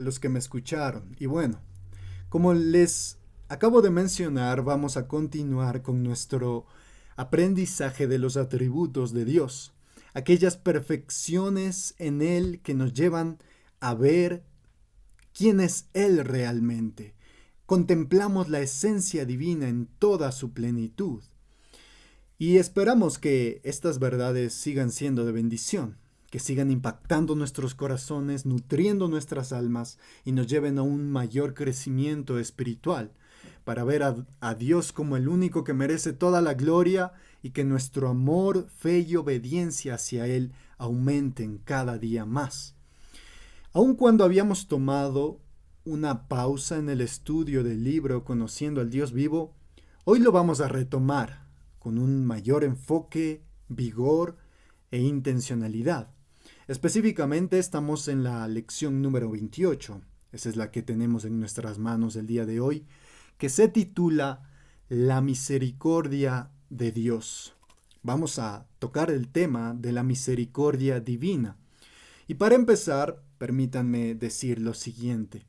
los que me escucharon. Y bueno, como les acabo de mencionar, vamos a continuar con nuestro aprendizaje de los atributos de Dios, aquellas perfecciones en Él que nos llevan a ver quién es Él realmente. Contemplamos la esencia divina en toda su plenitud. Y esperamos que estas verdades sigan siendo de bendición, que sigan impactando nuestros corazones, nutriendo nuestras almas y nos lleven a un mayor crecimiento espiritual, para ver a Dios como el único que merece toda la gloria y que nuestro amor, fe y obediencia hacia Él aumenten cada día más. Aun cuando habíamos tomado una pausa en el estudio del libro Conociendo al Dios vivo, hoy lo vamos a retomar con un mayor enfoque, vigor e intencionalidad. Específicamente estamos en la lección número 28, esa es la que tenemos en nuestras manos el día de hoy, que se titula La misericordia de Dios. Vamos a tocar el tema de la misericordia divina. Y para empezar, permítanme decir lo siguiente.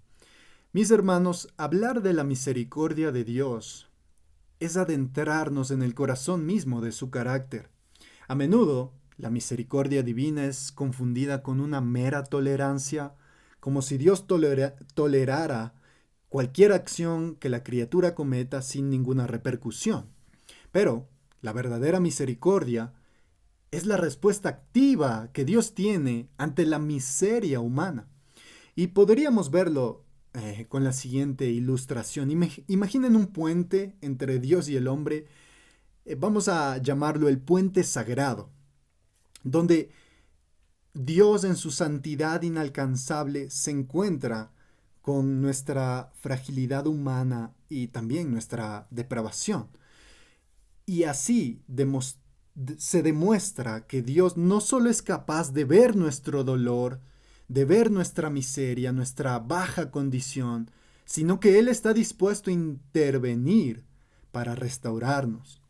Mis hermanos, hablar de la misericordia de Dios es adentrarnos en el corazón mismo de su carácter. A menudo, la misericordia divina es confundida con una mera tolerancia, como si Dios tolerara cualquier acción que la criatura cometa sin ninguna repercusión. Pero la verdadera misericordia es la respuesta activa que Dios tiene ante la miseria humana. Y podríamos verlo con la siguiente ilustración. Imaginen un puente entre Dios y el hombre. Vamos a llamarlo el puente sagrado, donde Dios en su santidad inalcanzable se encuentra con nuestra fragilidad humana y también nuestra depravación. Y así se demuestra que Dios no solo es capaz de ver nuestro dolor, de ver nuestra miseria, nuestra baja condición, sino que Él está dispuesto a intervenir para restaurarnos.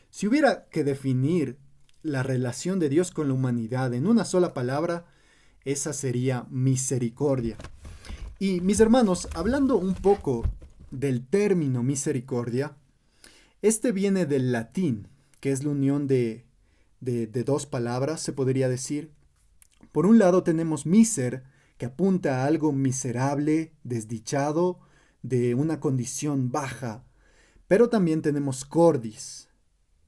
Si hubiera que definir la relación de Dios con la humanidad en una sola palabra, esa sería misericordia. Y mis hermanos, hablando un poco del término misericordia, este viene del latín, que es la unión de dos palabras, se podría decir. Por un lado tenemos miser, que apunta a algo miserable, desdichado, de una condición baja. Pero también tenemos cordis,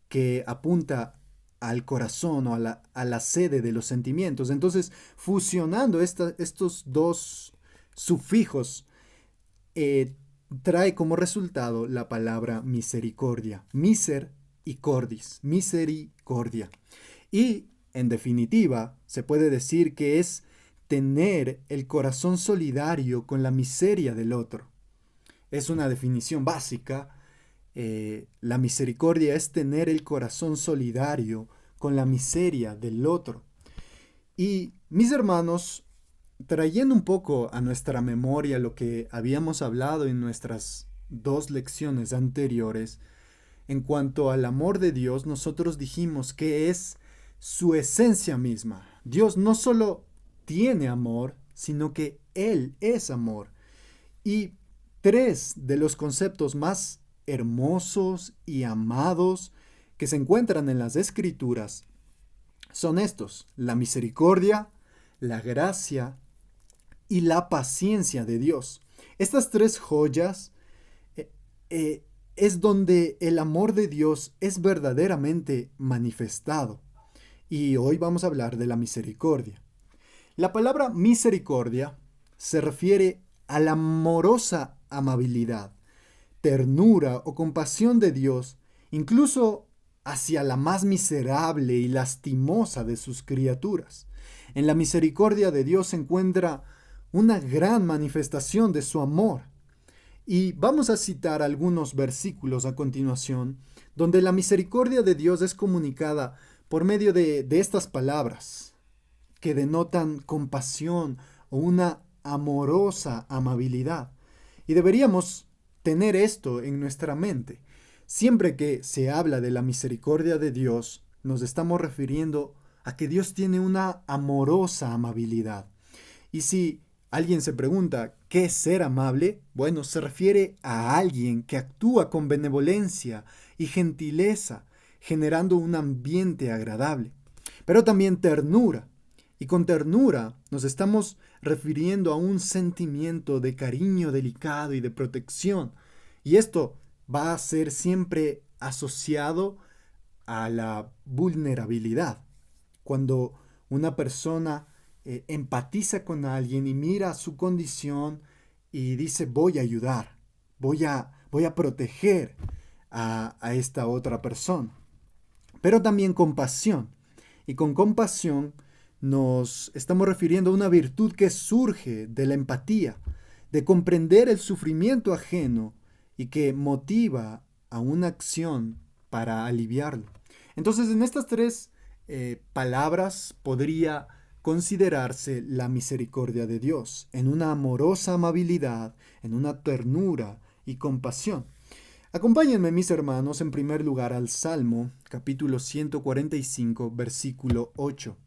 que apunta al corazón o a la sede de los sentimientos. Entonces, fusionando estos dos sufijos, eh, trae como resultado la palabra misericordia. Miser y cordis, misericordia. Y, en definitiva, se puede decir que es tener el corazón solidario con la miseria del otro. Es una definición básica. La misericordia es tener el corazón solidario con la miseria del otro. Y mis hermanos, trayendo un poco a nuestra memoria lo que habíamos hablado en nuestras dos lecciones anteriores, en cuanto al amor de Dios, nosotros dijimos que es su esencia misma. Dios no solo tiene amor, sino que Él es amor. Y tres de los conceptos más hermosos y amados que se encuentran en las Escrituras son estos: la misericordia, la gracia y la paciencia de Dios. Estas tres joyas eh, eh, es donde el amor de Dios es verdaderamente manifestado. Y hoy vamos a hablar de la misericordia. La palabra misericordia se refiere a la amorosa amabilidad, ternura o compasión de Dios, incluso hacia la más miserable y lastimosa de sus criaturas. En la misericordia de Dios se encuentra una gran manifestación de su amor. Y vamos a citar algunos versículos a continuación, donde la misericordia de Dios es comunicada por medio de estas palabras, que denotan compasión o una amorosa amabilidad. Y deberíamos tener esto en nuestra mente. Siempre que se habla de la misericordia de Dios, nos estamos refiriendo a que Dios tiene una amorosa amabilidad. Y si Alguien se pregunta, ¿qué es ser amable? Bueno, se refiere a alguien que actúa con benevolencia y gentileza, generando un ambiente agradable. Pero también ternura. Y con ternura nos estamos refiriendo a un sentimiento de cariño delicado y de protección. Y esto va a ser siempre asociado a la vulnerabilidad. Cuando una persona empatiza con alguien y mira su condición y dice voy a ayudar, voy a proteger a esta otra persona. Pero también compasión. Y con compasión nos estamos refiriendo a una virtud que surge de la empatía, de comprender el sufrimiento ajeno y que motiva a una acción para aliviarlo. Entonces, en estas tres palabras podría considerarse la misericordia de Dios, en una amorosa amabilidad, en una ternura y compasión. Acompáñenme, mis hermanos, en primer lugar al Salmo, capítulo 145, versículo 8.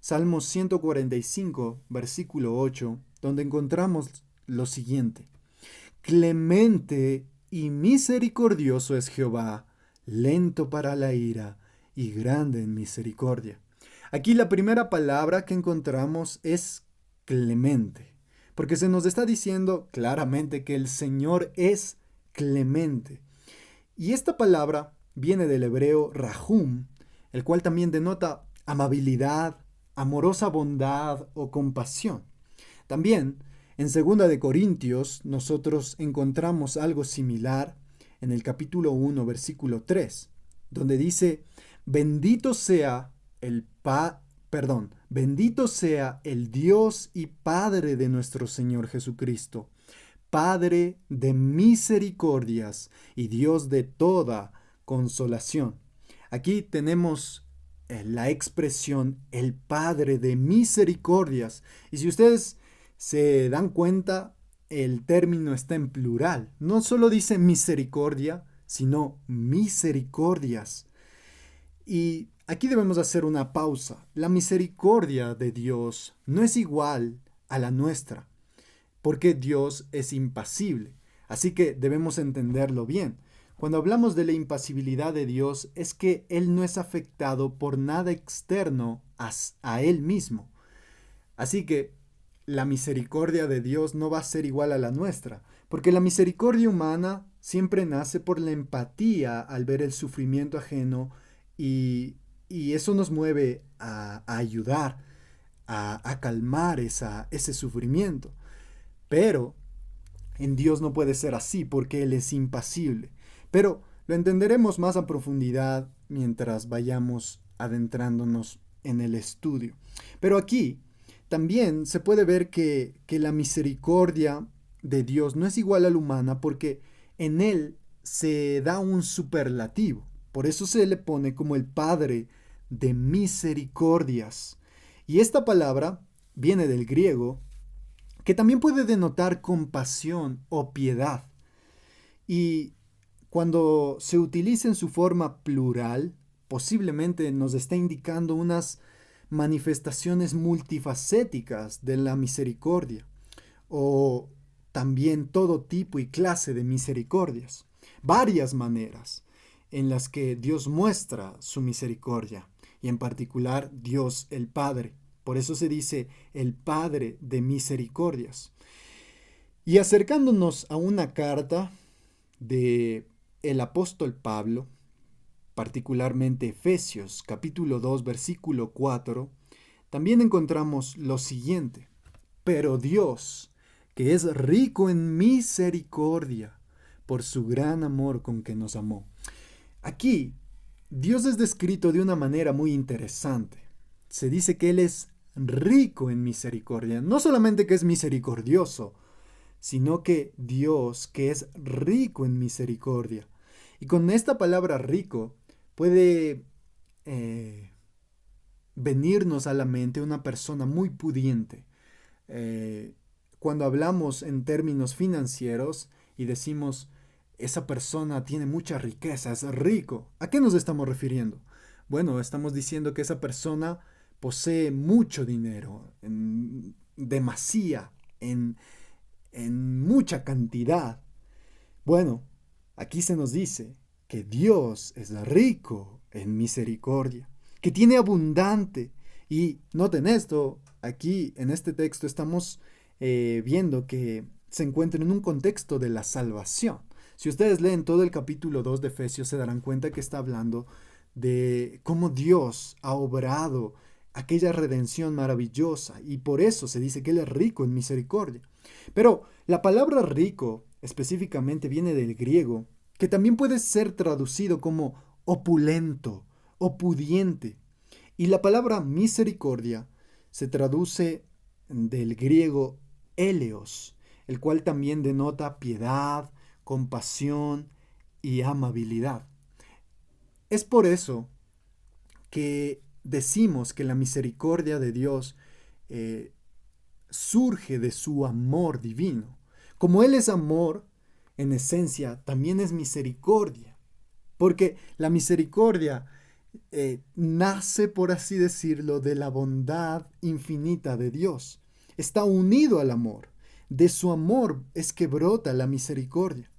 Salmo 145, versículo 8, donde encontramos lo siguiente. Clemente y misericordioso es Jehová, lento para la ira y grande en misericordia. Aquí la primera palabra que encontramos es clemente, porque se nos está diciendo claramente que el Señor es clemente. Y esta palabra viene del hebreo rahum, el cual también denota amabilidad, amorosa bondad o compasión. También en 2 de Corintios nosotros encontramos algo similar en el capítulo 1, versículo 3, donde dice, bendito sea el Dios y Padre de nuestro Señor Jesucristo, Padre de misericordias y Dios de toda consolación. Aquí tenemos la expresión el Padre de misericordias. Y si ustedes se dan cuenta, el término está en plural. No solo dice misericordia, sino misericordias. Y aquí debemos hacer una pausa. La misericordia de Dios no es igual a la nuestra, porque Dios es impasible. Así que debemos entenderlo bien. Cuando hablamos de la impasibilidad de Dios es que Él no es afectado por nada externo a Él mismo. Así que la misericordia de Dios no va a ser igual a la nuestra, porque la misericordia humana siempre nace por la empatía al ver el sufrimiento ajeno y eso nos mueve a ayudar, a calmar ese sufrimiento. Pero en Dios no puede ser así porque Él es impasible. Pero lo entenderemos más a profundidad mientras vayamos adentrándonos en el estudio. Pero aquí también se puede ver que la misericordia de Dios no es igual a la humana porque en Él se da un superlativo. Por eso se le pone como el Padre de misericordias. Y esta palabra viene del griego, que también puede denotar compasión o piedad. Y cuando se utiliza en su forma plural, posiblemente nos está indicando unas manifestaciones multifacéticas de la misericordia, o también todo tipo y clase de misericordias, varias maneras en las que Dios muestra su misericordia, y en particular Dios el Padre. Por eso se dice el Padre de misericordias. Y acercándonos a una carta de el apóstol Pablo, particularmente Efesios capítulo 2 versículo 4, también encontramos lo siguiente. Pero Dios, que es rico en misericordia, por su gran amor con que nos amó. Aquí, Dios es descrito de una manera muy interesante. Se dice que Él es rico en misericordia. No solamente que es misericordioso, sino que Dios, que es rico en misericordia. Y con esta palabra rico puede venirnos a la mente una persona muy pudiente. Cuando hablamos en términos financieros y decimos, esa persona tiene mucha riqueza, es rico, ¿a qué nos estamos refiriendo? Bueno, estamos diciendo que esa persona posee mucho dinero, demasía, en mucha cantidad. Bueno, aquí se nos dice que Dios es rico en misericordia, que tiene abundante. Y noten esto, aquí en este texto estamos viendo que se encuentra en un contexto de la salvación. Si ustedes leen todo el capítulo 2 de Efesios, se darán cuenta que está hablando de cómo Dios ha obrado aquella redención maravillosa, y por eso se dice que Él es rico en misericordia. Pero la palabra rico específicamente viene del griego, que también puede ser traducido como opulento o pudiente. Y la palabra misericordia se traduce del griego eleos, el cual también denota piedad, compasión y amabilidad. Es por eso que decimos que la misericordia de Dios surge de su amor divino. Como Él es amor, en esencia, también es misericordia. Porque la misericordia nace, por así decirlo, de la bondad infinita de Dios. Está unido al amor. De su amor es que brota la misericordia.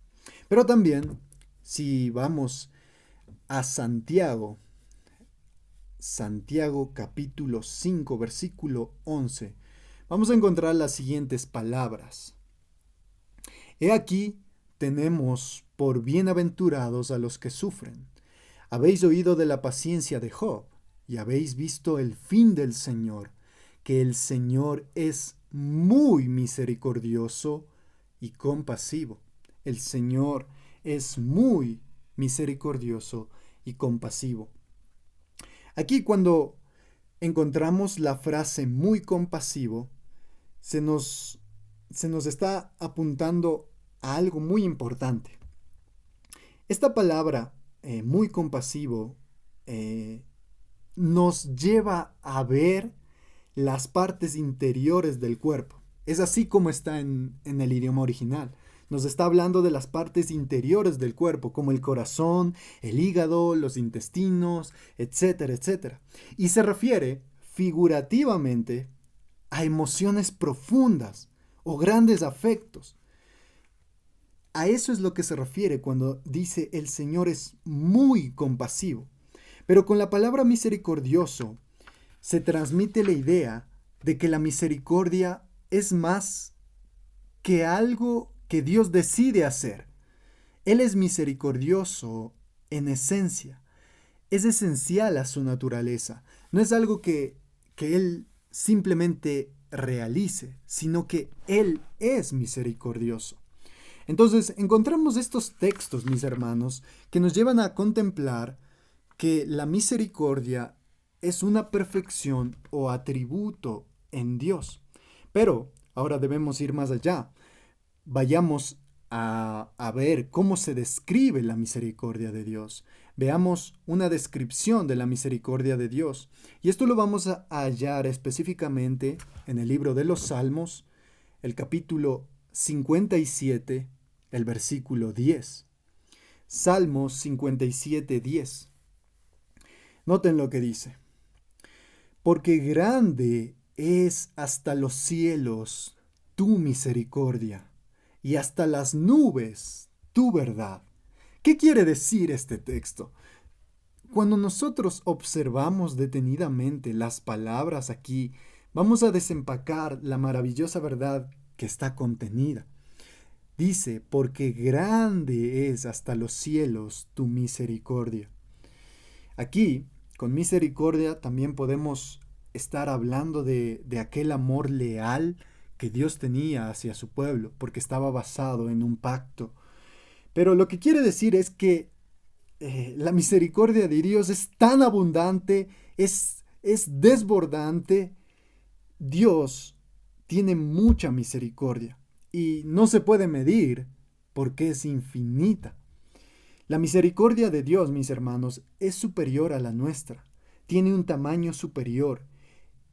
Pero también, si vamos a Santiago capítulo 5, versículo 11, vamos a encontrar las siguientes palabras. He aquí tenemos por bienaventurados a los que sufren. Habéis oído de la paciencia de Job, y habéis visto el fin del Señor, que el Señor es muy misericordioso y compasivo. El Señor es muy misericordioso y compasivo. Aquí cuando encontramos la frase muy compasivo, se nos está apuntando a algo muy importante. Esta palabra, muy compasivo, nos lleva a ver las partes interiores del cuerpo. Es así como está en el idioma original. Nos está hablando de las partes interiores del cuerpo, como el corazón, el hígado, los intestinos, etcétera, etcétera. Y se refiere figurativamente a emociones profundas o grandes afectos. A eso es lo que se refiere cuando dice el Señor es muy compasivo. Pero con la palabra misericordioso se transmite la idea de que la misericordia es más que algo que Dios decide hacer. Él es misericordioso en esencia. Es esencial a su naturaleza. No es algo que Él simplemente realice, sino que Él es misericordioso. Entonces, encontramos estos textos, mis hermanos, que nos llevan a contemplar que la misericordia es una perfección o atributo en Dios. Pero ahora debemos ir más allá. Vayamos a ver cómo se describe la misericordia de Dios. Veamos una descripción de la misericordia de Dios. Y esto lo vamos a hallar específicamente en el libro de los Salmos, el capítulo 57, el versículo 10. Salmos 57, 10. Noten lo que dice. Porque grande es hasta los cielos tu misericordia, y hasta las nubes tu verdad. ¿Qué quiere decir este texto? Cuando nosotros observamos detenidamente las palabras aquí, vamos a desempacar la maravillosa verdad que está contenida. Dice, porque grande es hasta los cielos tu misericordia. Aquí, con misericordia, también podemos estar hablando de aquel amor leal que Dios tenía hacia su pueblo, porque estaba basado en un pacto. Pero lo que quiere decir es que la misericordia de Dios es tan abundante, es desbordante. Dios tiene mucha misericordia y no se puede medir porque es infinita. La misericordia de Dios, mis hermanos, es superior a la nuestra, tiene un tamaño superior.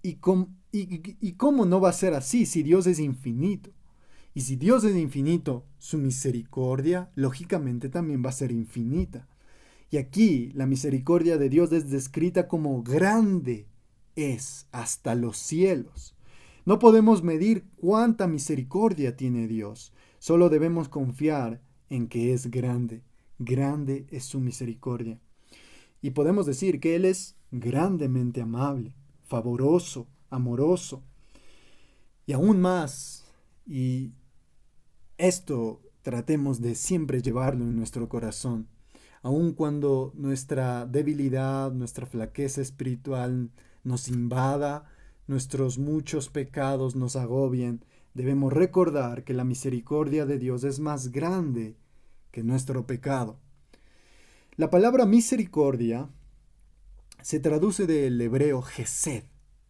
¿Y cómo no va a ser así si Dios es infinito? Y si Dios es infinito, su misericordia, lógicamente, también va a ser infinita. Y aquí la misericordia de Dios es descrita como grande es hasta los cielos. No podemos medir cuánta misericordia tiene Dios. Solo debemos confiar en que es grande. Grande es su misericordia. Y podemos decir que Él es grandemente amable, favoroso, amoroso. Y aún más, y esto tratemos de siempre llevarlo en nuestro corazón, aun cuando nuestra debilidad, nuestra flaqueza espiritual nos invada, nuestros muchos pecados nos agobien, debemos recordar que la misericordia de Dios es más grande que nuestro pecado. La palabra misericordia se traduce del hebreo gesed,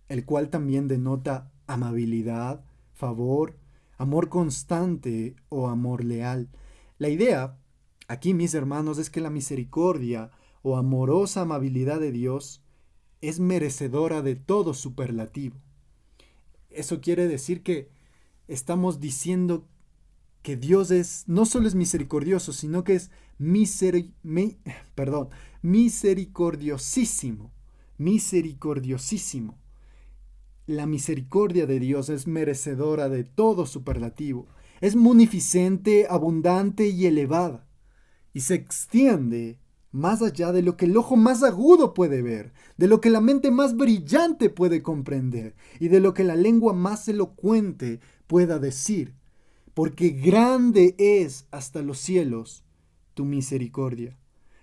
el cual también denota amabilidad, favor, amor constante o amor leal. La idea aquí, mis hermanos, es que la misericordia o amorosa amabilidad de Dios es merecedora de todo superlativo. Eso quiere decir que estamos diciendo que Dios no solo es misericordioso, sino que es misericordiosísimo. Misericordiosísimo. La misericordia de Dios es merecedora de todo superlativo. Es munificente, abundante y elevada. Y se extiende más allá de lo que el ojo más agudo puede ver, de lo que la mente más brillante puede comprender y de lo que la lengua más elocuente pueda decir. Porque grande es hasta los cielos tu misericordia.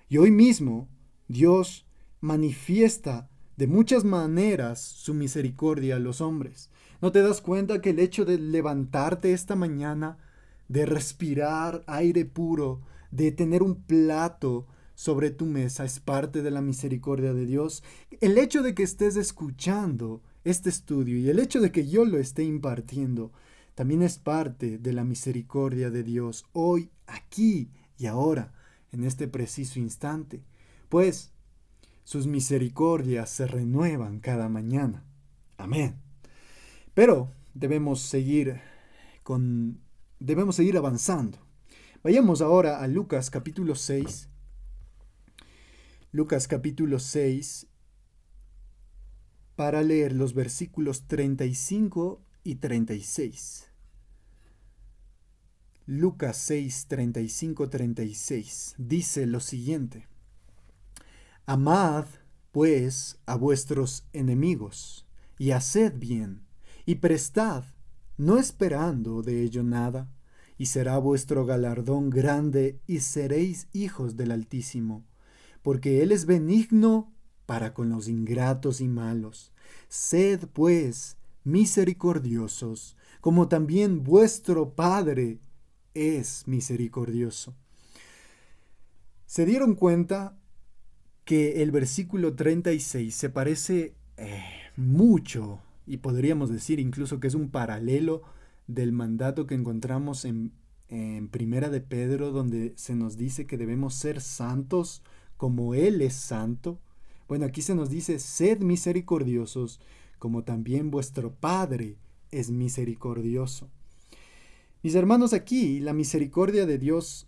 Y hoy mismo Dios manifiesta de muchas maneras su misericordia a los hombres. ¿No te das cuenta que el hecho de levantarte esta mañana, de respirar aire puro, de tener un plato sobre tu mesa es parte de la misericordia de Dios? El hecho de que estés escuchando este estudio y el hecho de que yo lo esté impartiendo también es parte de la misericordia de Dios hoy, aquí y ahora, en este preciso instante. Pues sus misericordias se renuevan cada mañana. Amén. Pero debemos seguir avanzando. Vayamos ahora a Lucas capítulo 6. Lucas capítulo 6 para leer los versículos 35 y 36. Lucas 6, 35, 36 dice lo siguiente: Amad, pues, a vuestros enemigos, y haced bien, y prestad, no esperando de ello nada, y será vuestro galardón grande, y seréis hijos del Altísimo, porque Él es benigno para con los ingratos y malos. Sed, pues, misericordiosos, como también vuestro Padre es misericordioso. ¿Se dieron cuenta que el versículo 36 se parece mucho, y podríamos decir incluso que es un paralelo del mandato que encontramos en Primera de Pedro, donde se nos dice que debemos ser santos como Él es santo? Bueno, aquí se nos dice: sed misericordiosos como también vuestro Padre es misericordioso. Mis hermanos, aquí la misericordia de Dios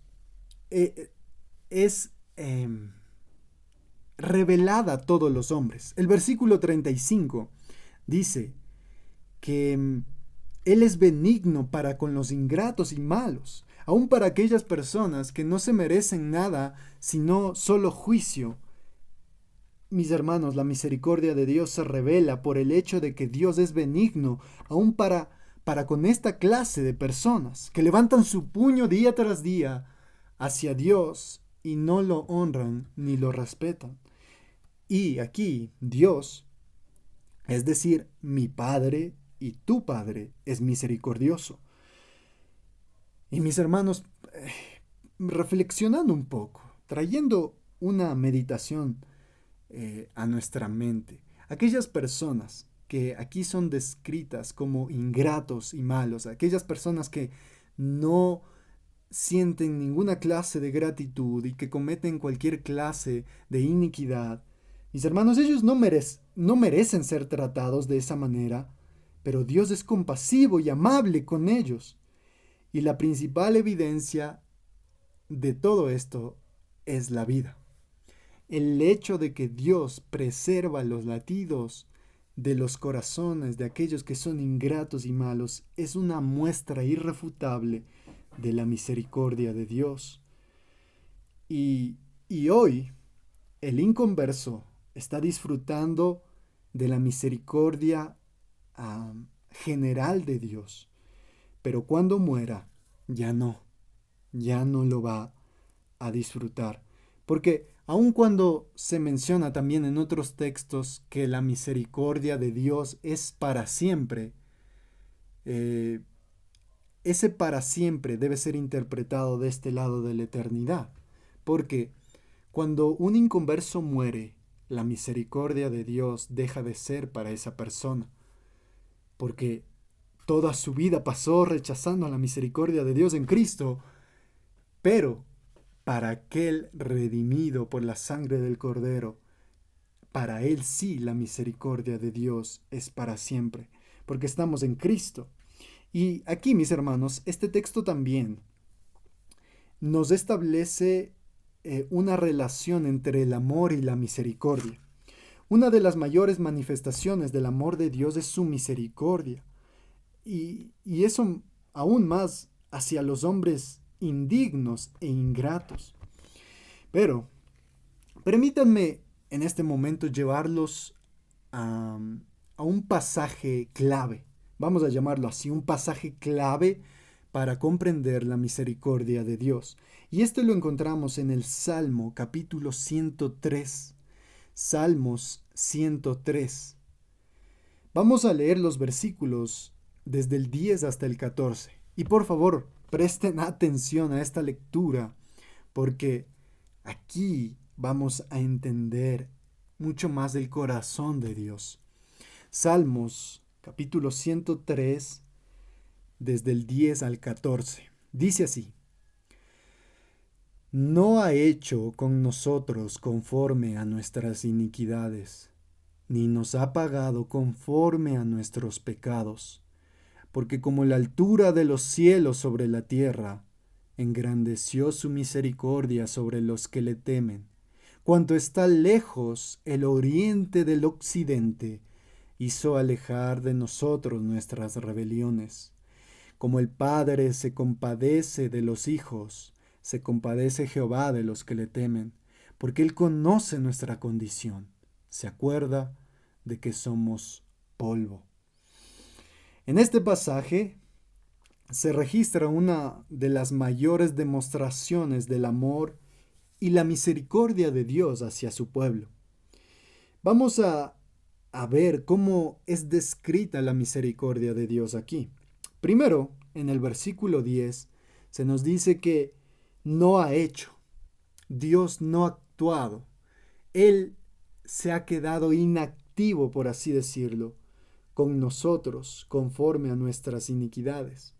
es revelada a todos los hombres. El versículo 35 dice que Él es benigno para con los ingratos y malos, aun para aquellas personas que no se merecen nada sino solo juicio. Mis hermanos, la misericordia de Dios se revela por el hecho de que Dios es benigno aun para con esta clase de personas que levantan su puño día tras día hacia Dios y no lo honran ni lo respetan. Y aquí Dios, es decir, mi Padre y tu Padre, es misericordioso. Y mis hermanos, reflexionando un poco, trayendo una meditación a nuestra mente, aquellas personas que aquí son descritas como ingratos y malos, aquellas personas que no sienten ninguna clase de gratitud y que cometen cualquier clase de iniquidad, mis hermanos, ellos no merecen ser tratados de esa manera, pero Dios es compasivo y amable con ellos. Y la principal evidencia de todo esto es la vida. El hecho de que Dios preserva los latidos de los corazones de aquellos que son ingratos y malos es una muestra irrefutable de la misericordia de Dios. Y hoy el inconverso está disfrutando de la misericordia general de Dios, pero cuando muera ya no lo va a disfrutar. Porque aun cuando se menciona también en otros textos que la misericordia de Dios es para siempre, eh, ese para siempre debe ser interpretado de este lado de la eternidad. Porque cuando un inconverso muere, la misericordia de Dios deja de ser para esa persona. Porque toda su vida pasó rechazando la misericordia de Dios en Cristo, pero para aquel redimido por la sangre del Cordero, para él sí la misericordia de Dios es para siempre, porque estamos en Cristo. Y aquí, mis hermanos, este texto también nos establece una relación entre el amor y la misericordia. Una de las mayores manifestaciones del amor de Dios es su misericordia. Y eso aún más hacia los hombres indignos e ingratos. Pero permítanme en este momento llevarlos a un pasaje clave. Vamos a llamarlo así, un pasaje clave para comprender la misericordia de Dios. Y esto lo encontramos en el Salmo capítulo 103. Salmos 103. Vamos a leer los versículos desde el 10 hasta el 14. Y por favor, presten atención a esta lectura, porque aquí vamos a entender mucho más del corazón de Dios. Salmos, capítulo 103, desde el 10 al 14. Dice así: No ha hecho con nosotros conforme a nuestras iniquidades, ni nos ha pagado conforme a nuestros pecados. Porque como la altura de los cielos sobre la tierra, engrandeció su misericordia sobre los que le temen. Cuanto está lejos el oriente del occidente, hizo alejar de nosotros nuestras rebeliones. Como el Padre se compadece de los hijos, se compadece Jehová de los que le temen, porque Él conoce nuestra condición, se acuerda de que somos polvo. En este pasaje se registra una de las mayores demostraciones del amor y la misericordia de Dios hacia su pueblo. Vamos a ver cómo es descrita la misericordia de Dios aquí. Primero, en el versículo 10, se nos dice que no ha hecho, Dios no ha actuado, Él se ha quedado inactivo, por así decirlo, con nosotros conforme a nuestras iniquidades.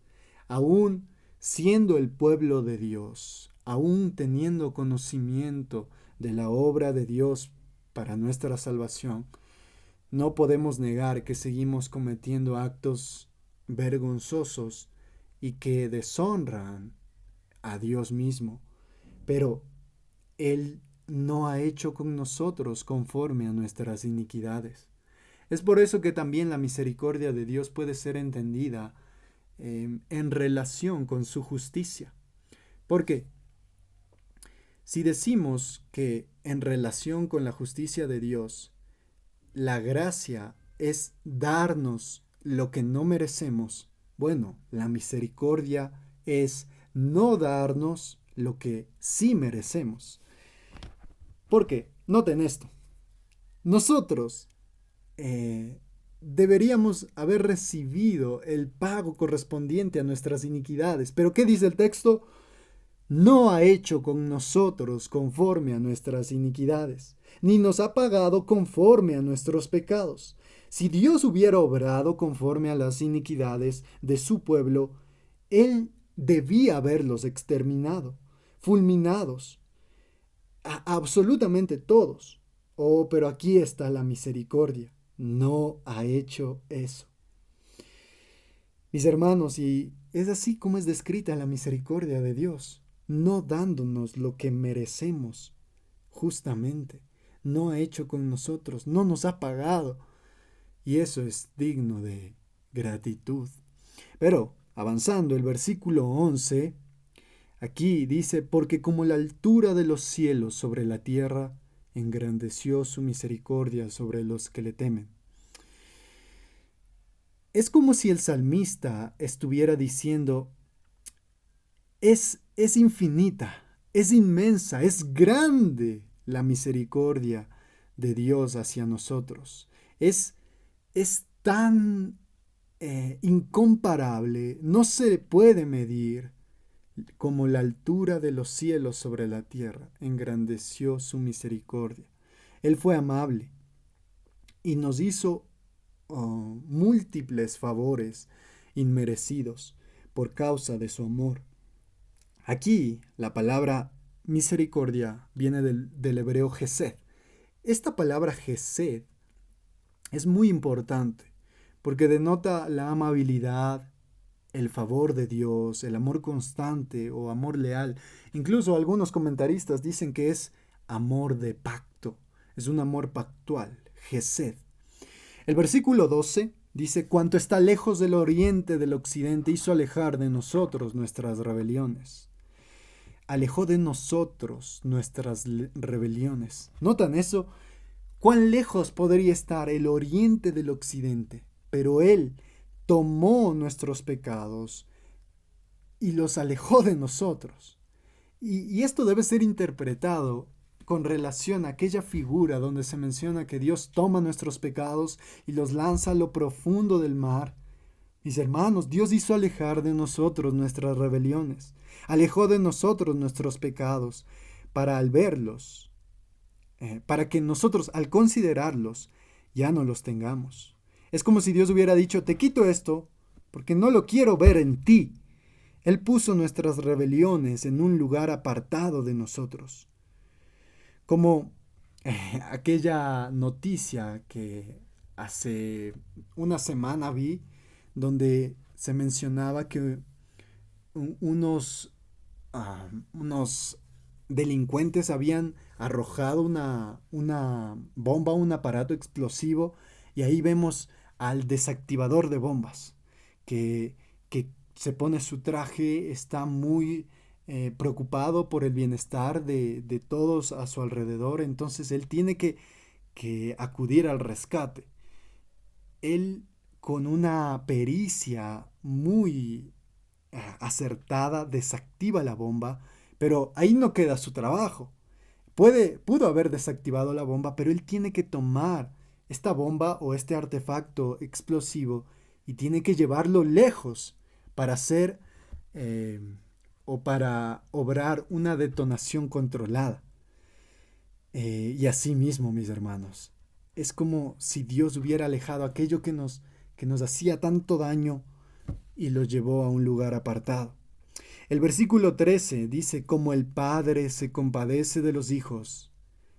Aún siendo el pueblo de Dios, aún teniendo conocimiento de la obra de Dios para nuestra salvación, no podemos negar que seguimos cometiendo actos vergonzosos y que deshonran a Dios mismo. Pero Él no ha hecho con nosotros conforme a nuestras iniquidades. Es por eso que también la misericordia de Dios puede ser entendida en relación con su justicia. Porque si decimos que en relación con la justicia de Dios, la gracia es darnos lo que no merecemos, bueno, la misericordia es no darnos lo que sí merecemos. Porque, noten esto, nosotros deberíamos haber recibido el pago correspondiente a nuestras iniquidades. Pero ¿qué dice el texto? No ha hecho con nosotros conforme a nuestras iniquidades, ni nos ha pagado conforme a nuestros pecados. Si Dios hubiera obrado conforme a las iniquidades de su pueblo, Él debía haberlos exterminado, fulminados, absolutamente todos. Oh, pero aquí está la misericordia. No ha hecho eso. Mis hermanos, y es así como es descrita la misericordia de Dios, no dándonos lo que merecemos, justamente. No ha hecho con nosotros, no nos ha pagado. Y eso es digno de gratitud. Pero, avanzando, el versículo 11, aquí dice, porque como la altura de los cielos sobre la tierra, engrandeció su misericordia sobre los que le temen. Es como si el salmista estuviera diciendo, es infinita, es inmensa, es grande la misericordia de Dios hacia nosotros. Es tan incomparable, no se puede medir como la altura de los cielos sobre la tierra. Engrandeció su misericordia. Él fue amable y nos hizo múltiples favores inmerecidos por causa de su amor. Aquí la palabra misericordia viene del hebreo gesed. Esta palabra gesed es muy importante porque denota la amabilidad, el favor de Dios, el amor constante o amor leal. Incluso algunos comentaristas dicen que es amor de pacto, es un amor pactual, gesed. El versículo 12 dice, cuanto está lejos del oriente del occidente, hizo alejar de nosotros nuestras rebeliones. Alejó de nosotros nuestras rebeliones. ¿Notan eso? ¿Cuán lejos podría estar el oriente del occidente? Pero Él tomó nuestros pecados y los alejó de nosotros. Y esto debe ser interpretado con relación a aquella figura donde se menciona que Dios toma nuestros pecados y los lanza a lo profundo del mar. Mis hermanos, Dios hizo alejar de nosotros nuestras rebeliones, alejó de nosotros nuestros pecados, para al verlos, para que nosotros al considerarlos ya no los tengamos. Es como si Dios hubiera dicho, te quito esto porque no lo quiero ver en ti. Él puso nuestras rebeliones en un lugar apartado de nosotros. Como aquella noticia que hace una semana vi, donde se mencionaba que unos delincuentes habían arrojado una bomba, un aparato explosivo, y ahí vemos al desactivador de bombas, que se pone su traje, está muy preocupado por el bienestar de todos a su alrededor, entonces él tiene que acudir al rescate. Él, con una pericia muy acertada, desactiva la bomba, pero ahí no queda su trabajo. Pudo haber desactivado la bomba, pero él tiene que tomar esta bomba o este artefacto explosivo y tiene que llevarlo lejos para hacer o para obrar una detonación controlada. Y así mismo, mis hermanos, es como si Dios hubiera alejado aquello que nos hacía tanto daño y lo llevó a un lugar apartado. El versículo 13 dice, como el Padre se compadece de los hijos,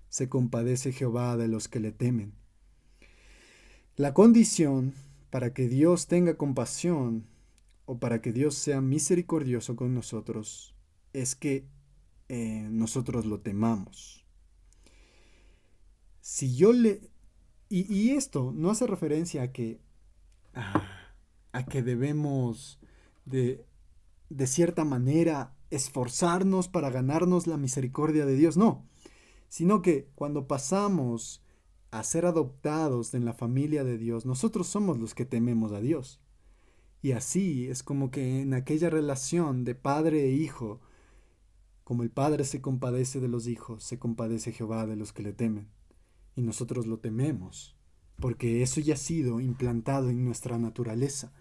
se compadece Jehová de los que le temen. La condición para que Dios tenga compasión o para que Dios sea misericordioso con nosotros es que nosotros lo temamos. Si yo le... Y esto no hace referencia a que debemos de cierta manera esforzarnos para ganarnos la misericordia de Dios, no, sino que cuando pasamos a ser adoptados en la familia de Dios, nosotros somos los que tememos a Dios. Y así es como que en aquella relación de padre e hijo, como el padre se compadece de los hijos, se compadece Jehová de los que le temen. Y nosotros lo tememos, porque eso ya ha sido implantado en nuestra naturaleza,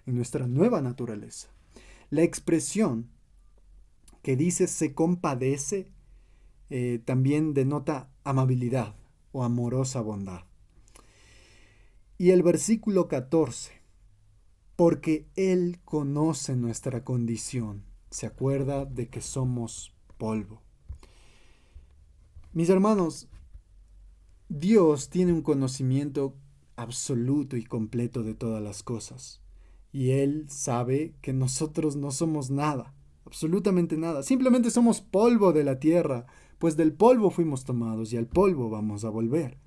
en nuestra nueva naturaleza. La expresión que dice se compadece también denota amabilidad o amorosa bondad. Y el versículo 14, porque Él conoce nuestra condición, se acuerda de que somos polvo. Mis hermanos, Dios tiene un conocimiento absoluto y completo de todas las cosas. Y Él sabe que nosotros no somos nada, absolutamente nada. Simplemente somos polvo de la tierra, pues del polvo fuimos tomados y al polvo vamos a volver.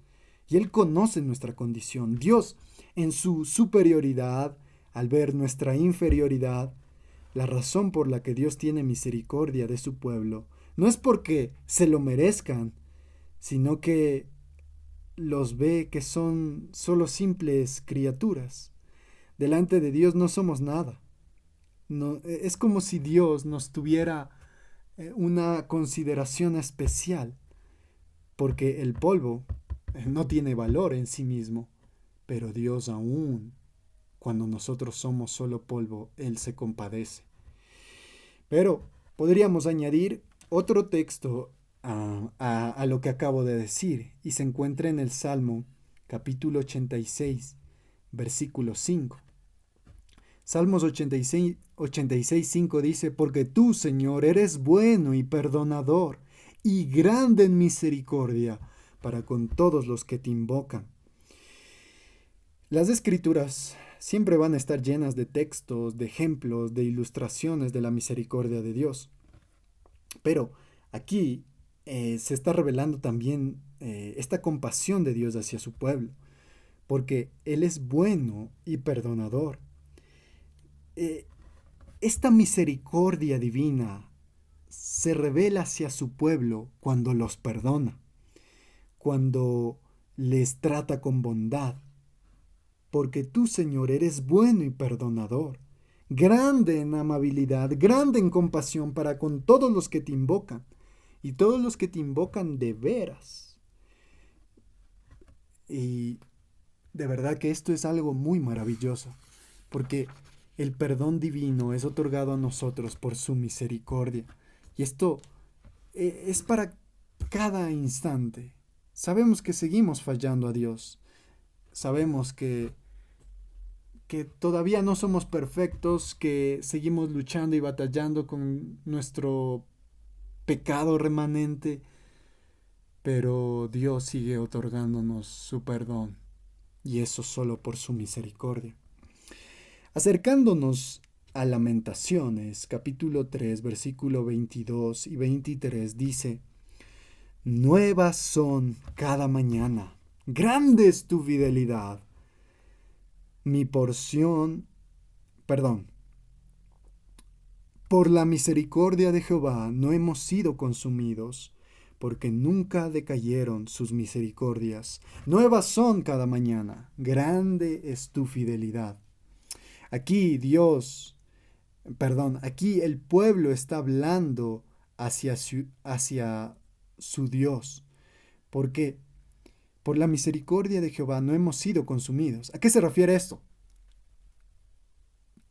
y Él conoce nuestra condición. Dios, en su superioridad, al ver nuestra inferioridad, la razón por la que Dios tiene misericordia de su pueblo no es porque se lo merezcan, sino que los ve que son solo simples criaturas. Delante de Dios no somos nada. No, es como si Dios nos tuviera una consideración especial, porque el polvo no tiene valor en sí mismo, pero Dios aún, cuando nosotros somos solo polvo, Él se compadece. Pero podríamos añadir otro texto a lo que acabo de decir, y se encuentra en el Salmo capítulo 86, versículo 5. Salmos 86, 5 dice, porque tú, Señor, eres bueno y perdonador, y grande en misericordia para con todos los que te invocan. Las escrituras siempre van a estar llenas de textos, de ejemplos, de ilustraciones de la misericordia de Dios. Pero aquí se está revelando también esta compasión de Dios hacia su pueblo, porque Él es bueno y perdonador. Esta misericordia divina se revela hacia su pueblo cuando los perdona, cuando les trata con bondad, porque tú, Señor, eres bueno y perdonador, grande en amabilidad, grande en compasión para con todos los que te invocan, y todos los que te invocan de veras. Y de verdad que esto es algo muy maravilloso, porque el perdón divino es otorgado a nosotros por su misericordia. Y esto es para cada instante. Sabemos que seguimos fallando a Dios. Sabemos que todavía no somos perfectos, que seguimos luchando y batallando con nuestro pecado remanente, pero Dios sigue otorgándonos su perdón, y eso solo por su misericordia. Acercándonos a Lamentaciones, capítulo 3, versículo 22 y 23, dice, nuevas son cada mañana, grande es tu fidelidad. Por la misericordia de Jehová no hemos sido consumidos, porque nunca decayeron sus misericordias. Nuevas son cada mañana, grande es tu fidelidad. Aquí aquí el pueblo está hablando hacia su Dios. ¿Por qué? Por la misericordia de Jehová no hemos sido consumidos. ¿A qué se refiere esto?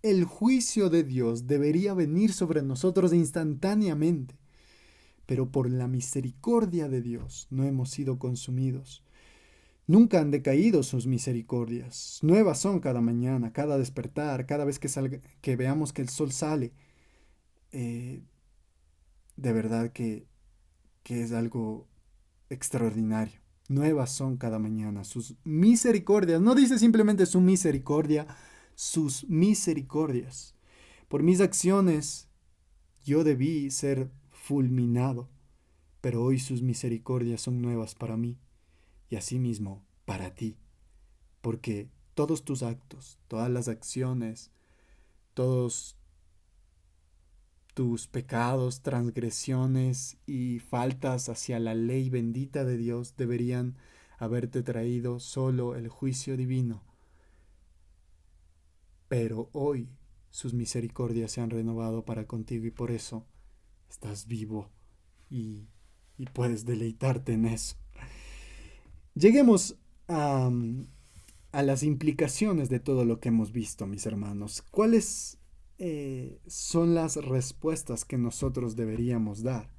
El juicio de Dios debería venir sobre nosotros instantáneamente, pero por la misericordia de Dios no hemos sido consumidos. Nunca han decaído sus misericordias. Nuevas son cada mañana, cada despertar, cada vez que veamos que el sol sale. De verdad que es algo extraordinario. Nuevas son cada mañana sus misericordias. No dice simplemente su misericordia, sus misericordias. Por mis acciones yo debí ser fulminado, pero hoy sus misericordias son nuevas para mí y asimismo para ti, porque todos tus actos, todas las acciones, todos tus pecados, transgresiones y faltas hacia la ley bendita de Dios deberían haberte traído solo el juicio divino. Pero hoy sus misericordias se han renovado para contigo y por eso estás vivo y puedes deleitarte en eso. Lleguemos a las implicaciones de todo lo que hemos visto, mis hermanos. ¿Cuáles son las respuestas que nosotros deberíamos dar?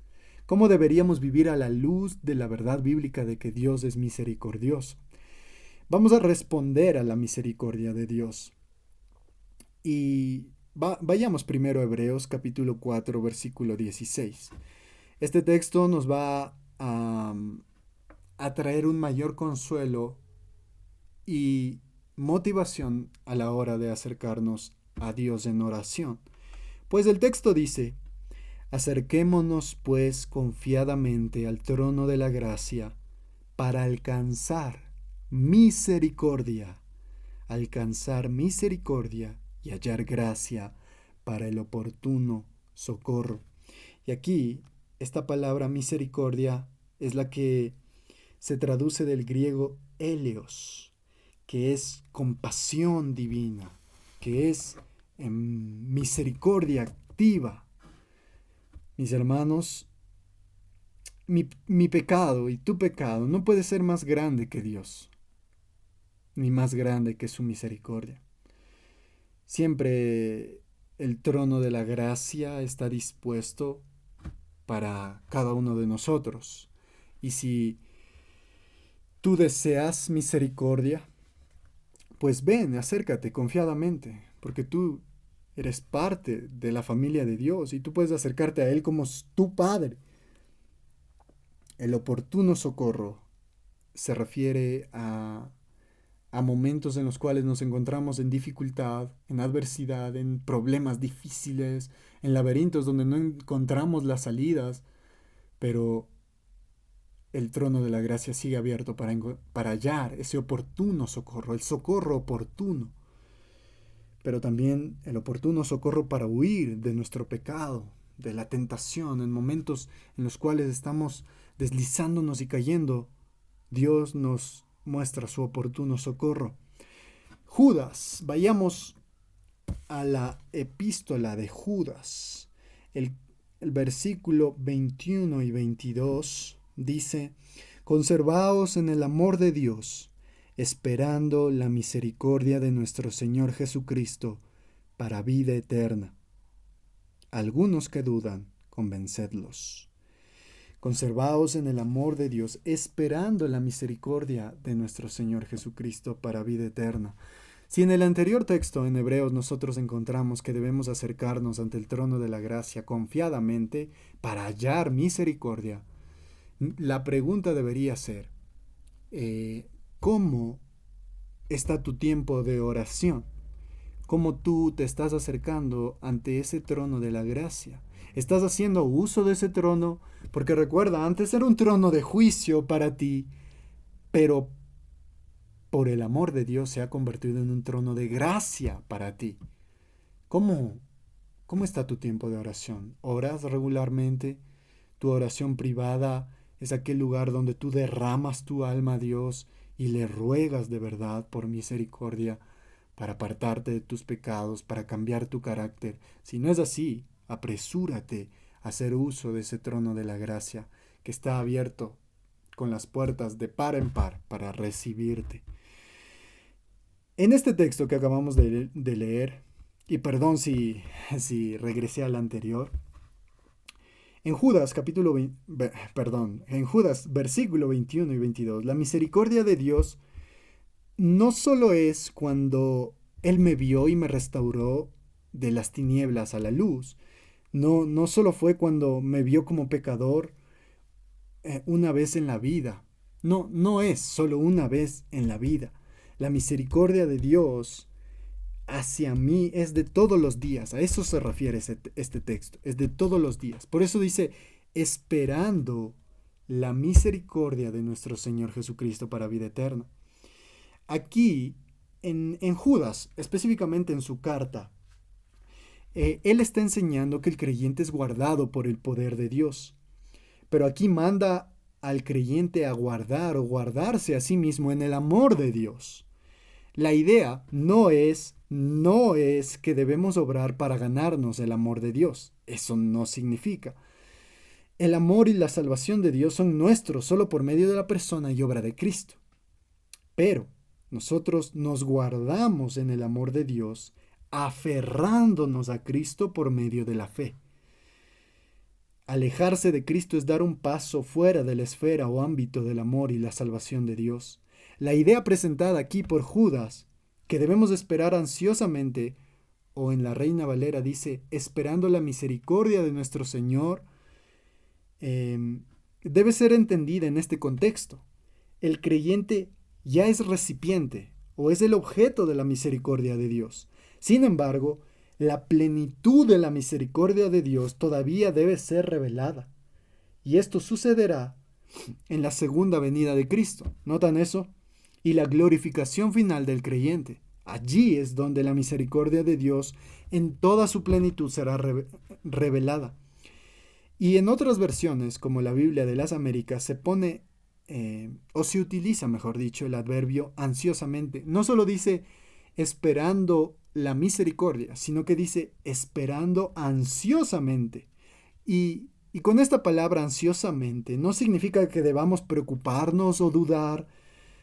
¿Cómo deberíamos vivir a la luz de la verdad bíblica de que Dios es misericordioso? Vamos a responder a la misericordia de Dios. Y vayamos primero a Hebreos capítulo 4, versículo 16. Este texto nos va a traer un mayor consuelo y motivación a la hora de acercarnos a Dios en oración. Pues el texto dice, acerquémonos pues confiadamente al trono de la gracia para alcanzar misericordia, alcanzar misericordia y hallar gracia para el oportuno socorro. Y aquí, esta palabra misericordia es la que se traduce del griego eleos, que es compasión divina, que es misericordia activa. Mis hermanos, mi pecado y tu pecado no puede ser más grande que Dios, ni más grande que su misericordia. Siempre el trono de la gracia está dispuesto para cada uno de nosotros. Y si tú deseas misericordia, pues ven, acércate confiadamente, porque tú eres parte de la familia de Dios y tú puedes acercarte a Él como tu Padre. El oportuno socorro se refiere a momentos en los cuales nos encontramos en dificultad, en adversidad, en problemas difíciles, en laberintos donde no encontramos las salidas, pero el trono de la gracia sigue abierto para hallar ese oportuno socorro, el socorro oportuno, pero también el oportuno socorro para huir de nuestro pecado, de la tentación, en momentos en los cuales estamos deslizándonos y cayendo. Dios nos muestra su oportuno socorro. Judas, vayamos a la epístola de Judas. El versículo 21 y 22 dice: conservaos en el amor de Dios, esperando la misericordia de nuestro Señor Jesucristo para vida eterna. Algunos que dudan, convencedlos. Conservaos en el amor de Dios, esperando la misericordia de nuestro Señor Jesucristo para vida eterna. Si en el anterior texto, en Hebreos, nosotros encontramos que debemos acercarnos ante el trono de la gracia confiadamente para hallar misericordia, la pregunta debería ser, ¿cómo está tu tiempo de oración? ¿Cómo tú te estás acercando ante ese trono de la gracia? ¿Estás haciendo uso de ese trono? Porque recuerda, antes era un trono de juicio para ti, pero por el amor de Dios se ha convertido en un trono de gracia para ti. ¿Cómo está tu tiempo de oración? ¿Oras regularmente? ¿Tu oración privada es aquel lugar donde tú derramas tu alma a Dios y le ruegas de verdad por misericordia para apartarte de tus pecados, para cambiar tu carácter? Si no es así, apresúrate a hacer uso de ese trono de la gracia que está abierto con las puertas de par en par para recibirte. En este texto que acabamos de leer, y perdón si regresé al anterior, en Judas versículo 21 y 22, la misericordia de Dios no solo es cuando Él me vio y me restauró de las tinieblas a la luz, no solo fue cuando me vio como pecador una vez en la vida, no es solo una vez en la vida. La misericordia de Dios hacia mí es de todos los días. A eso se refiere este texto, es de todos los días. Por eso dice, esperando la misericordia de nuestro Señor Jesucristo para vida eterna. Aquí, en Judas, específicamente en su carta, él está enseñando que el creyente es guardado por el poder de Dios. Pero aquí manda al creyente a guardar o guardarse a sí mismo en el amor de Dios. La idea no es que debemos obrar para ganarnos el amor de Dios. Eso no significa. El amor y la salvación de Dios son nuestros solo por medio de la persona y obra de Cristo. Pero nosotros nos guardamos en el amor de Dios aferrándonos a Cristo por medio de la fe. Alejarse de Cristo es dar un paso fuera de la esfera o ámbito del amor y la salvación de Dios. La idea presentada aquí por Judas, que debemos esperar ansiosamente, o en la Reina Valera dice, esperando la misericordia de nuestro Señor, debe ser entendida en este contexto. El creyente ya es recipiente o es el objeto de la misericordia de Dios. Sin embargo, la plenitud de la misericordia de Dios todavía debe ser revelada. Y esto sucederá en la segunda venida de Cristo. ¿Notan eso? y la glorificación final del creyente. Allí es donde la misericordia de Dios en toda su plenitud será revelada. Y en otras versiones, como la Biblia de las Américas, se pone, o se utiliza, mejor dicho, el adverbio ansiosamente. No solo dice esperando la misericordia, sino que dice esperando ansiosamente. Y con esta palabra ansiosamente no significa que debamos preocuparnos o dudar,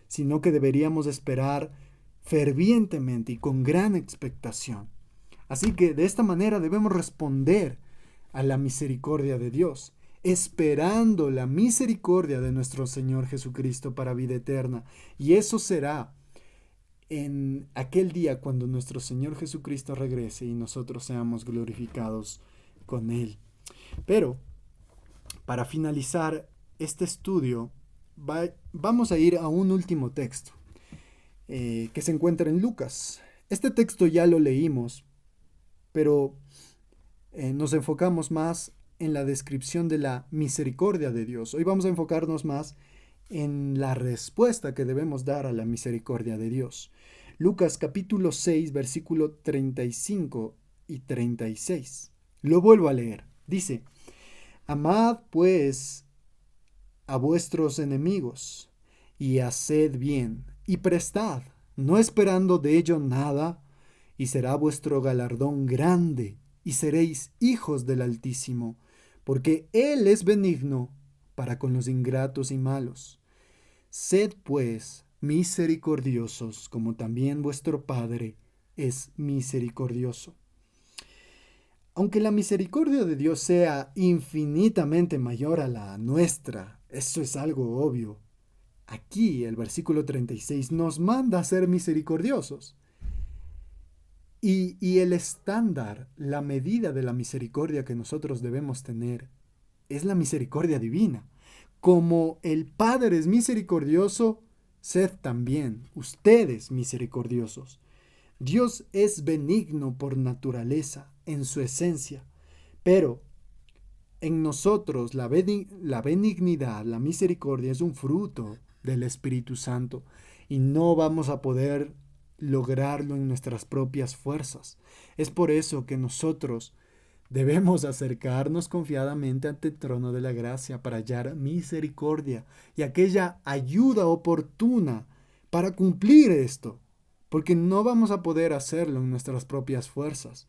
sino que deberíamos esperar fervientemente y con gran expectación. Así que de esta manera debemos responder a la misericordia de Dios, esperando la misericordia de nuestro Señor Jesucristo para vida eterna. Y eso será en aquel día cuando nuestro Señor Jesucristo regrese y nosotros seamos glorificados con Él. Pero, para finalizar este estudio, vamos a ir a un último texto que se encuentra en Lucas. Este texto ya lo leímos, pero nos enfocamos más en la descripción de la misericordia de Dios. Hoy vamos a enfocarnos más en la respuesta que debemos dar a la misericordia de Dios. Lucas capítulo 6, versículo 35 y 36. Lo vuelvo a leer. Dice: Amad pues a vuestros enemigos, y haced bien, y prestad, no esperando de ello nada, y será vuestro galardón grande, y seréis hijos del Altísimo, porque Él es benigno para con los ingratos y malos. Sed pues misericordiosos, como también vuestro Padre es misericordioso. Aunque la misericordia de Dios sea infinitamente mayor a la nuestra, eso es algo obvio. Aquí el versículo 36 nos manda a ser misericordiosos. Y el estándar, la medida de la misericordia que nosotros debemos tener es la misericordia divina. Como el Padre es misericordioso, sed también ustedes misericordiosos. Dios es benigno por naturaleza, en su esencia, pero en nosotros la benignidad, la misericordia es un fruto del Espíritu Santo y no vamos a poder lograrlo en nuestras propias fuerzas. Es por eso que nosotros debemos acercarnos confiadamente ante el trono de la gracia para hallar misericordia y aquella ayuda oportuna para cumplir esto, porque no vamos a poder hacerlo en nuestras propias fuerzas.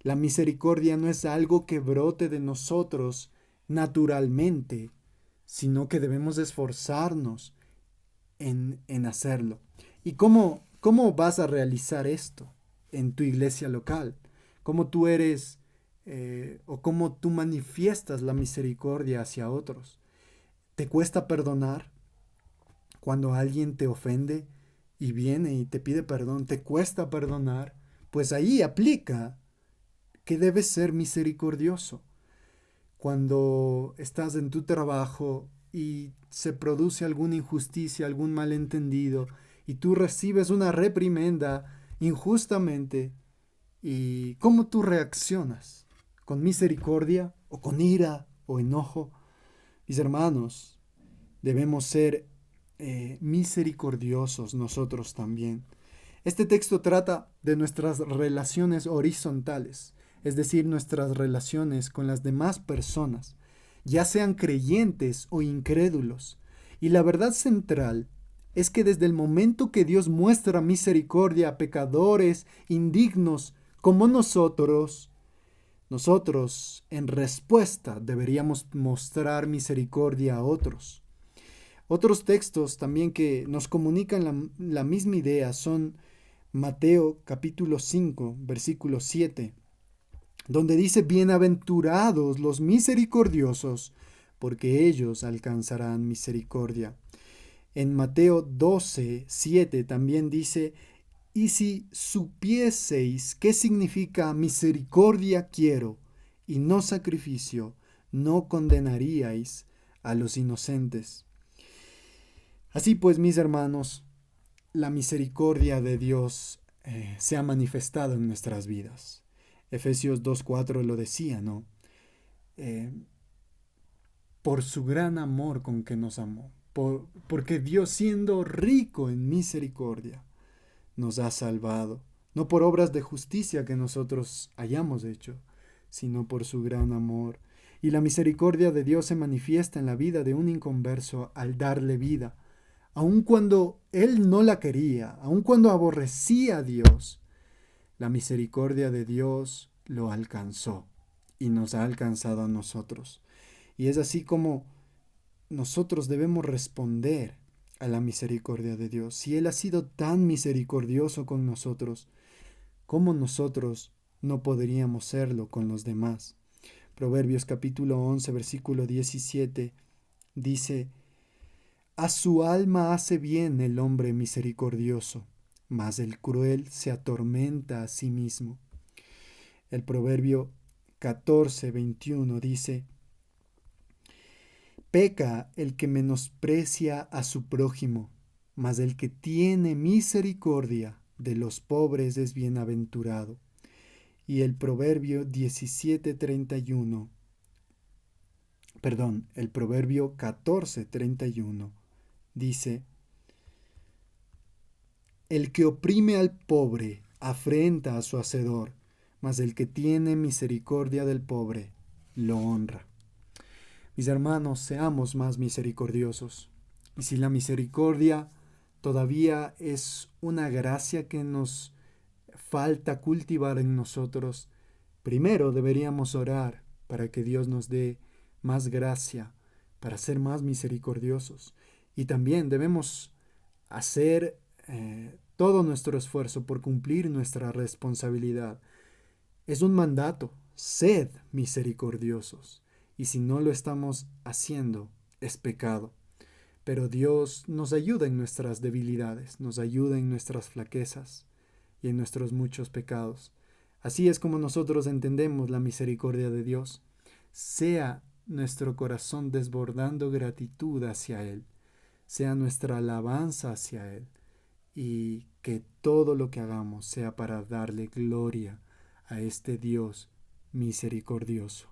La misericordia no es algo que brote de nosotros naturalmente, sino que debemos esforzarnos en hacerlo. ¿Y cómo vas a realizar esto en tu iglesia local? ¿Cómo tú eres o cómo tú manifiestas la misericordia hacia otros? ¿Te cuesta perdonar cuando alguien te ofende y viene y te pide perdón? ¿Te cuesta perdonar? Pues ahí aplica que debes ser misericordioso. Cuando estás en tu trabajo y se produce alguna injusticia, algún malentendido, y tú recibes una reprimenda injustamente, ¿y cómo tú reaccionas? ¿Con misericordia o con ira o enojo? Mis hermanos, debemos ser misericordiosos nosotros también. Este texto trata de nuestras relaciones horizontales, es decir, nuestras relaciones con las demás personas, ya sean creyentes o incrédulos. Y la verdad central es que desde el momento que Dios muestra misericordia a pecadores indignos como nosotros en respuesta deberíamos mostrar misericordia a otros. Otros textos también que nos comunican la misma idea son Mateo capítulo 5, versículo 7, donde dice: bienaventurados los misericordiosos, porque ellos alcanzarán misericordia. En Mateo 12, 7 también dice: y si supieseis qué significa misericordia quiero y no sacrificio, no condenaríais a los inocentes. Así pues, mis hermanos, la misericordia de Dios se ha manifestado en nuestras vidas. Efesios 2:4 lo decía, ¿no? Por su gran amor con que nos amó. porque Dios, siendo rico en misericordia, nos ha salvado, no por obras de justicia que nosotros hayamos hecho, sino por su gran amor. Y la misericordia de Dios se manifiesta en la vida de un inconverso al darle vida, aun cuando él no la quería, aun cuando aborrecía a Dios. La misericordia de Dios lo alcanzó y nos ha alcanzado a nosotros. Y es así como nosotros debemos responder a la misericordia de Dios. Si Él ha sido tan misericordioso con nosotros, ¿cómo nosotros no podríamos serlo con los demás? Proverbios capítulo 11, versículo 17 dice: a su alma hace bien el hombre misericordioso, mas el cruel se atormenta a sí mismo. El proverbio 14:21 dice: peca el que menosprecia a su prójimo, mas el que tiene misericordia de los pobres es bienaventurado. Y el proverbio 17:31, el proverbio 14:31 dice: el que oprime al pobre afrenta a su hacedor, mas el que tiene misericordia del pobre lo honra. Mis hermanos, seamos más misericordiosos. Y si la misericordia todavía es una gracia que nos falta cultivar en nosotros, primero deberíamos orar para que Dios nos dé más gracia para ser más misericordiosos. Y también debemos hacer todo nuestro esfuerzo por cumplir nuestra responsabilidad. Es un mandato: sed misericordiosos. Y si no lo estamos haciendo, es pecado. Pero Dios nos ayuda en nuestras debilidades, nos ayuda en nuestras flaquezas y en nuestros muchos pecados. Así es como nosotros entendemos la misericordia de Dios. Sea nuestro corazón desbordando gratitud hacia Él, sea nuestra alabanza hacia Él, y que todo lo que hagamos sea para darle gloria a este Dios misericordioso.